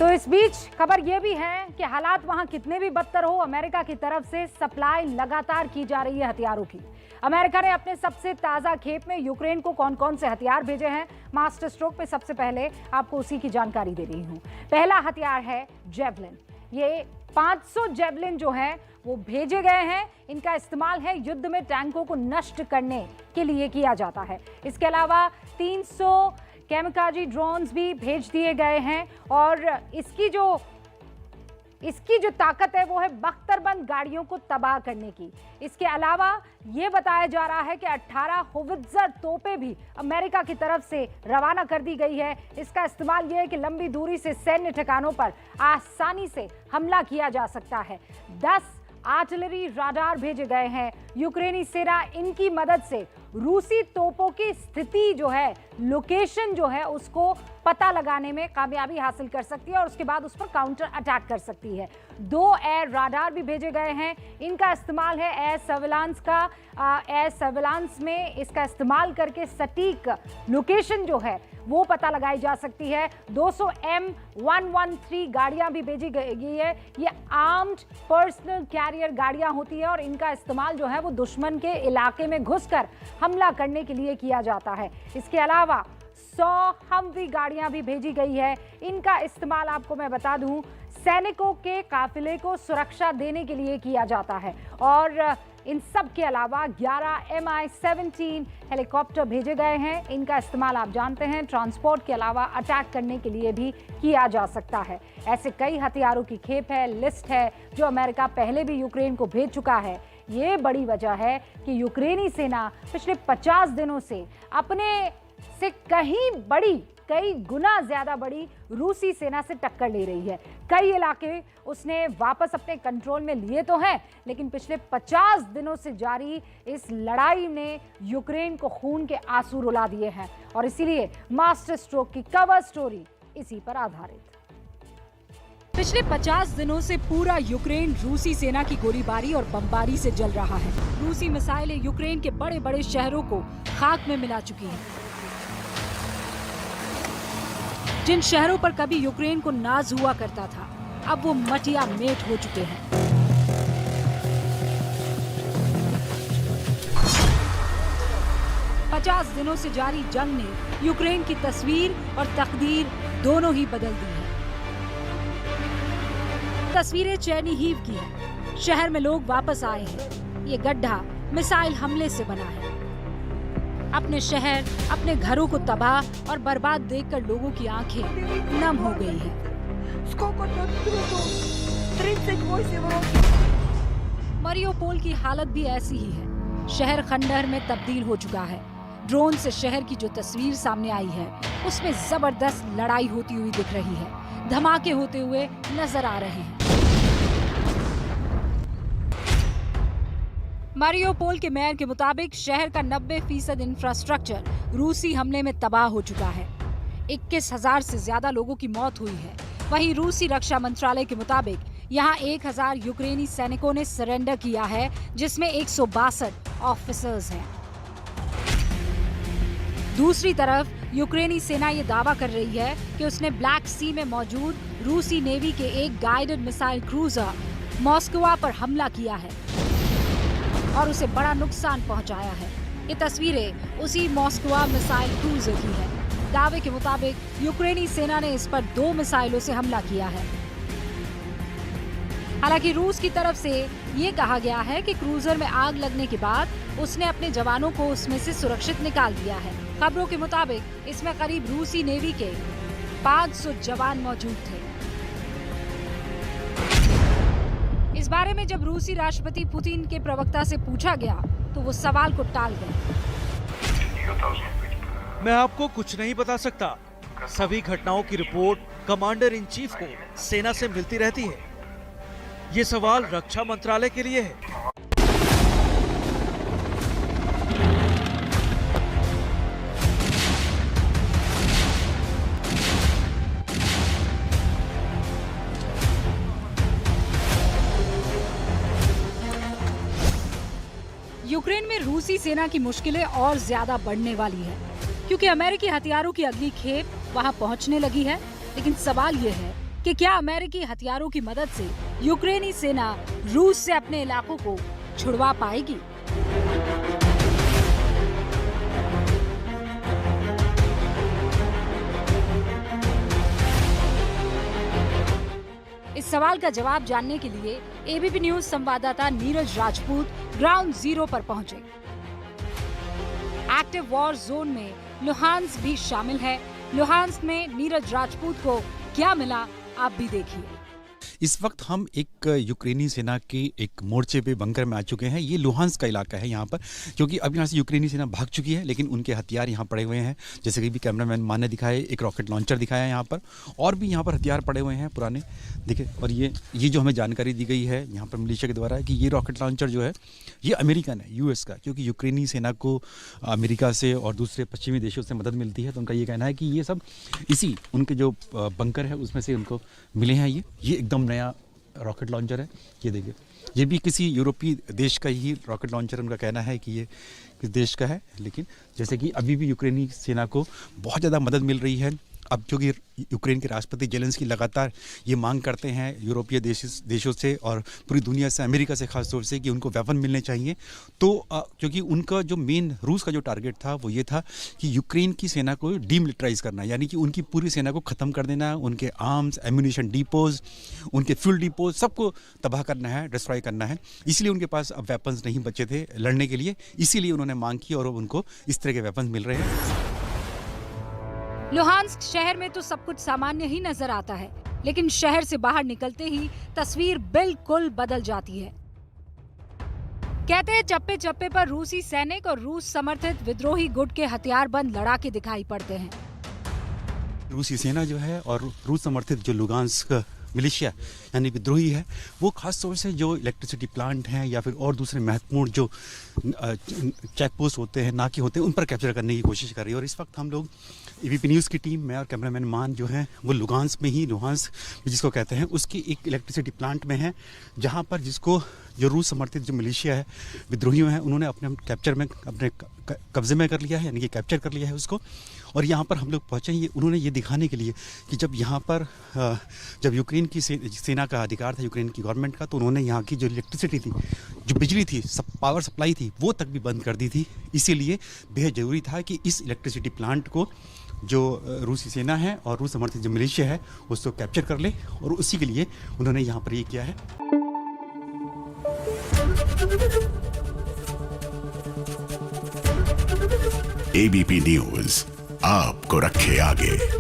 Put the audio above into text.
तो इस बीच खबर यह भी है कि हालात वहां कितने भी बदतर हो, अमेरिका की तरफ से सप्लाई लगातार की जा रही है हथियारों की। अमेरिका ने अपने सबसे ताजा खेप में यूक्रेन को कौन कौन से हथियार भेजे हैं, मास्टर स्ट्रोक पे सबसे पहले आपको उसी की जानकारी दे रही हूं। पहला हथियार है जेवलिन। ये 500 जेवलिन जो है वो भेजे गए हैं। इनका इस्तेमाल है युद्ध में टैंकों को नष्ट करने के लिए किया जाता है। इसके अलावा 300 कैमिकाजी ड्रोन्स भी भेज दिए गए हैं और इसकी जो ताकत है वो है बख्तरबंद गाड़ियों को तबाह करने की। इसके अलावा ये बताया जा रहा है कि 18 होवित्जर तोपें भी अमेरिका की तरफ से रवाना कर दी गई है। इसका इस्तेमाल ये है कि लंबी दूरी से सैन्य ठिकानों पर आसानी से हमला किया जा सकता है। 10 आर्टिलरी राडार भेजे गए हैं। यूक्रेनी सेना इनकी मदद से रूसी तोपों की स्थिति जो है, लोकेशन जो है, उसको पता लगाने में कामयाबी हासिल कर सकती है और उसके बाद उस पर काउंटर अटैक कर सकती है। 2 एयर राडार भी भेजे गए हैं। इनका इस्तेमाल है एयर सर्विलांस का। एयर सर्विलांस में इसका इस्तेमाल करके सटीक लोकेशन जो है वो पता लगाई जा सकती है। 200 M113 गाड़ियां भी भेजी गई है। ये आर्म्ड पर्सनल कैरियर गाड़ियां होती है और इनका इस्तेमाल जो है वो दुश्मन के इलाके में घुसकर हमला करने के लिए किया जाता है। इसके अलावा 100 हमवी गाड़ियां भी भेजी गई है। इनका इस्तेमाल आपको मैं बता दूं सैनिकों के काफिले को सुरक्षा देने के लिए किया जाता है। और इन सब के अलावा 11 Mi-17 हेलीकॉप्टर भेजे गए हैं। इनका इस्तेमाल आप जानते हैं ट्रांसपोर्ट के अलावा अटैक करने के लिए भी किया जा सकता है। ऐसे कई हथियारों की खेप है, लिस्ट है जो अमेरिका पहले भी यूक्रेन को भेज चुका है। ये बड़ी वजह है कि यूक्रेनी सेना पिछले 50 दिनों से अपने से कई गुना ज्यादा बड़ी रूसी सेना से टक्कर ले रही है। कई इलाके उसने वापस अपने कंट्रोल में लिए तो हैं, लेकिन पिछले 50 दिनों से जारी इस लड़ाई ने यूक्रेन को खून के आंसू रुला दिए हैं और इसीलिए मास्टर स्ट्रोक की कवर स्टोरी इसी पर आधारित। पिछले 50 दिनों से पूरा यूक्रेन रूसी सेना की गोलीबारी और बमबारी से जल रहा है। रूसी मिसाइलें यूक्रेन के बड़े बड़े शहरों को खाक में मिला चुकी हैं। जिन शहरों पर कभी यूक्रेन को नाज हुआ करता था, अब वो मटिया मेट हो चुके हैं। पचास दिनों से जारी जंग ने यूक्रेन की तस्वीर और तकदीर दोनों ही बदल दी है। तस्वीरें चेर्निहिव की हैं। शहर में लोग वापस आए हैं। ये गड्ढा मिसाइल हमले से बना है। अपने शहर, अपने घरों को तबाह और बर्बाद देखकर लोगों की आंखें नम हो गई हैं। मरियोपोल की हालत भी ऐसी ही है। शहर खंडहर में तब्दील हो चुका है। ड्रोन से शहर की जो तस्वीर सामने आई है उसमें जबरदस्त लड़ाई होती हुई दिख रही है। धमाके होते हुए नजर आ रहे हैं। मारियोपोल के मेयर के मुताबिक शहर का 90% इंफ्रास्ट्रक्चर रूसी हमले में तबाह हो चुका है। 21,000 से ज्यादा लोगों की मौत हुई है। वहीं रूसी रक्षा मंत्रालय के मुताबिक यहाँ 1,000 यूक्रेनी सैनिकों ने सरेंडर किया है, जिसमें 162 ऑफिसर्स हैं। दूसरी तरफ यूक्रेनी सेना ये दावा कर रही है कि उसने ब्लैक सी में मौजूद रूसी नेवी के एक गाइडेड मिसाइल क्रूजर मॉस्को पर हमला किया है और उसे बड़ा नुकसान पहुंचाया है। ये तस्वीरें उसी मॉस्को मिसाइल क्रूजर की है। दावे के मुताबिक यूक्रेनी सेना ने इस पर 2 मिसाइलों से हमला किया है। हालांकि रूस की तरफ से ये कहा गया है कि क्रूजर में आग लगने के बाद उसने अपने जवानों को उसमें से सुरक्षित निकाल दिया है। खबरों के मुताबिक इसमें करीब रूसी नेवी के 500 जवान मौजूद थे। इस बारे में जब रूसी राष्ट्रपति पुतिन के प्रवक्ता से पूछा गया तो वो सवाल को टाल गए। मैं आपको कुछ नहीं बता सकता। सभी घटनाओं की रिपोर्ट कमांडर इन चीफ को सेना से मिलती रहती है। ये सवाल रक्षा मंत्रालय के लिए है। यूक्रेन में रूसी सेना की मुश्किलें और ज्यादा बढ़ने वाली है, क्योंकि अमेरिकी हथियारों की अगली खेप वहां पहुंचने लगी है। लेकिन सवाल यह है कि क्या अमेरिकी हथियारों की मदद से यूक्रेनी सेना रूस से अपने इलाकों को छुड़वा पाएगी। इस सवाल का जवाब जानने के लिए एबीपी न्यूज संवाददाता नीरज राजपूत ग्राउंड जीरो पर पहुंचे। एक्टिव वॉर जोन में लुहांस्क भी शामिल है। लुहांस्क में नीरज राजपूत को क्या मिला, आप भी देखिए। इस वक्त हम एक यूक्रेनी सेना के एक मोर्चे पे बंकर में आ चुके हैं। ये लुहांस्क का इलाका है यहाँ पर, क्योंकि अब यहाँ से यूक्रेनी सेना भाग चुकी है, लेकिन उनके हथियार यहाँ पड़े हुए हैं। जैसे कि भी कैमरामैन मान ने दिखाए, एक रॉकेट लॉन्चर दिखाया यहाँ पर, और भी यहाँ पर हथियार पड़े हुए हैं पुराने, देखे। और ये जो हमें जानकारी दी गई है यहाँ पर मिलिशिया के द्वारा कि ये रॉकेट लॉन्चर जो है ये अमेरिकन है, यूएस का, क्योंकि यूक्रेनी सेना को अमेरिका से और दूसरे पश्चिमी देशों से मदद मिलती है। तो उनका ये कहना है कि ये सब इसी उनके जो बंकर है उसमें से उनको मिले हैं। ये एकदम नया रॉकेट लॉन्चर है। ये देखिए, ये भी किसी यूरोपीय देश का ही रॉकेट लॉन्चर, उनका कहना है कि ये किस देश का है। लेकिन जैसे कि अभी भी यूक्रेनी सेना को बहुत ज़्यादा मदद मिल रही है। अब क्योंकि यूक्रेन के राष्ट्रपति जेलेंस्की लगातार ये मांग करते हैं यूरोपीय देशों से और पूरी दुनिया से, अमेरिका से खास तौर से, कि उनको वेपन मिलने चाहिए। तो क्योंकि उनका जो मेन रूस का जो टारगेट था वो ये था कि यूक्रेन की सेना को डीमिलिटराइज करना, यानी कि उनकी पूरी सेना को ख़त्म कर देना, उनके आर्म्स, एम्यूनिशन डिपोज, उनके फ्यूल डिपोज, सबको तबाह करना है, डिस्ट्रॉय करना है। इसलिए उनके पास अब वेपन्स नहीं बचे थे लड़ने के लिए, इसीलिए उन्होंने मांग की और उनको इस तरह के वेपन्स मिल रहे हैं। लुहांस्क शहर में तो सब कुछ सामान्य ही नजर आता है, लेकिन शहर से बाहर निकलते ही तस्वीर बिल्कुल बदल जाती है। कहते हैं चप्पे चप्पे पर रूसी सैनिक और रूस समर्थित विद्रोही गुट के हथियारबंद लड़ाके दिखाई पड़ते हैं। रूसी सेना जो है और रूस समर्थित जो लुहांस्क मिलिशिया यानी विद्रोही है, वो खास तौर से जो इलेक्ट्रिसिटी प्लांट हैं या फिर और दूसरे महत्वपूर्ण जो चेक पोस्ट होते हैं, नाके होते हैं, उन पर कैप्चर करने की कोशिश कर रही है। और इस वक्त हम लोग एबीपी न्यूज़ की टीम, मैं और कैमरामैन मान जो हैं वो लुहांस्क में ही, लुहांस्क जिसको कहते हैं, उसकी एक इलेक्ट्रिसिटी प्लांट में है, जहाँ पर जिसको जो रूस समर्थित जो मिलिशिया है, विद्रोहियों हैं, उन्होंने अपने कैप्चर में, अपने कब्जे में कर लिया है, यानी कि कैप्चर कर लिया है उसको। और यहाँ पर हम लोग पहुँचे हैं उन्होंने ये दिखाने के लिए कि जब यहाँ पर जब यूक्रेन की सेना का अधिकार था, यूक्रेन की गवर्नमेंट का, तो उन्होंने यहाँ की जो इलेक्ट्रिसिटी थी, जो बिजली थी, पावर सप्लाई थी, वो तक भी बंद कर दी थी। इसीलिए बेहद ज़रूरी था कि इस इलेक्ट्रिसिटी प्लांट को जो रूसी सेना है और रूस समर्थित जो मिलिशिया है उसको कैप्चर कर ले, और उसी के लिए उन्होंने यहाँ पर ये किया है। एबीपी न्यूज़ आपको रखे आगे।